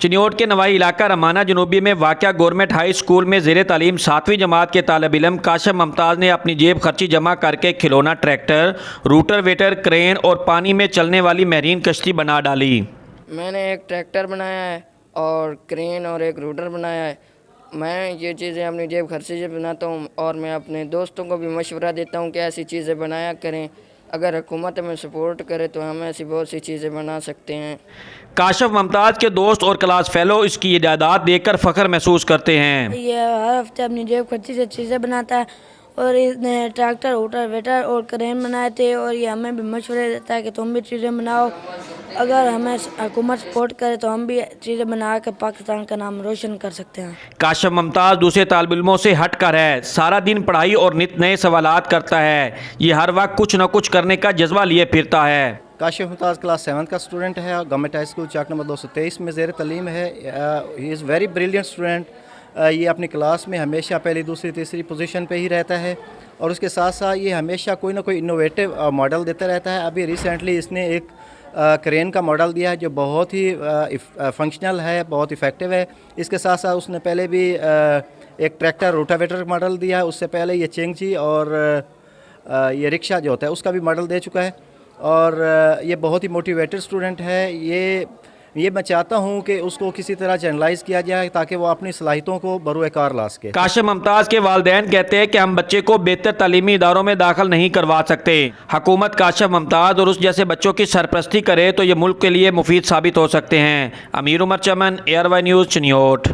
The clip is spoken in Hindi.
चिन्योट के नवाई इलाका रमाना जनूबी में वाक़या गवर्नमेंट हाई स्कूल में ज़ेर तालीम 7वीं जमात के तालिब इल्म काशिफ मुमताज़ ने अपनी जेब खर्ची जमा करके खिलौना ट्रैक्टर, रूटर वेटर, क्रेन और पानी में चलने वाली मैरीन कश्ती बना डाली। मैंने एक ट्रैक्टर बनाया है और क्रेन और एक रूटर बनाया है। मैं ये चीज़ें अपनी जेब खर्ची से बनाता हूँ और मैं अपने दोस्तों को भी मशवरा देता हूँ कि ऐसी चीज़ें बनाया करें। अगर हुकूमत हमें सपोर्ट करे तो हम ऐसी बहुत सी चीज़ें बना सकते हैं। काशिफ मुमताज़ के दोस्त और क्लास फेलो इसकी इजादात देखकर फ़ख्र महसूस करते हैं। ये हर हफ्ते अपनी जेब खर्ची से चीज़ें बनाता है और इसने ट्रैक्टर, रूटर वेटर और क्रेन बनाए थे और ये हमें भी मशवरे देता है कि तुम भी चीज़ें बनाओ। अगर हमें हुकूमत सपोर्ट करे तो हम भी चीज़ें बना कर पाकिस्तान का नाम रोशन कर सकते हैं। काशिफ मुमताज़ दूसरे तालिब इल्मों से हट कर है, सारा दिन पढ़ाई और नित नए सवालात करता है। ये हर वक्त कुछ न कुछ करने का जज्बा लिए फिरता है। काशिफ मुमताज़ क्लास 7 का स्टूडेंट है, गवर्नमेंट हाई स्कूल चाक नंबर 223 में ज़ेर तलीम है। He is very brilliant student. ये अपनी क्लास में हमेशा पहली, दूसरी, तीसरी पोजीशन पे ही रहता है और उसके साथ साथ ये हमेशा कोई ना कोई इनोवेटिव मॉडल देता रहता है। अभी रिसेंटली इसने एक क्रेन का मॉडल दिया है जो बहुत ही फंक्शनल है, बहुत इफ़ेक्टिव है। इसके साथ साथ उसने पहले भी एक ट्रैक्टर रोटावेटर मॉडल दिया है। उससे पहले ये चेंगची और ये रिक्शा जो होता है उसका भी मॉडल दे चुका है और ये बहुत ही मोटिवेटेड स्टूडेंट है। ये मैं चाहता हूँ कि उसको किसी तरह चैनलाइज किया जाए ताकि वो अपनी सलाहियतों को बरूए-कार ला सके। काशिफ मुमताज़ के वालिदैन कहते हैं कि हम बच्चे को बेहतर तालीमी इदारों में दाखिल नहीं करवा सकते। हुकूमत काशिफ मुमताज़ और उस जैसे बच्चों की सरपरस्ती करे तो ये मुल्क के लिए मुफीद साबित हो सकते हैं। अमीर उमर चमन, ARY न्यूज़, चिन्योट।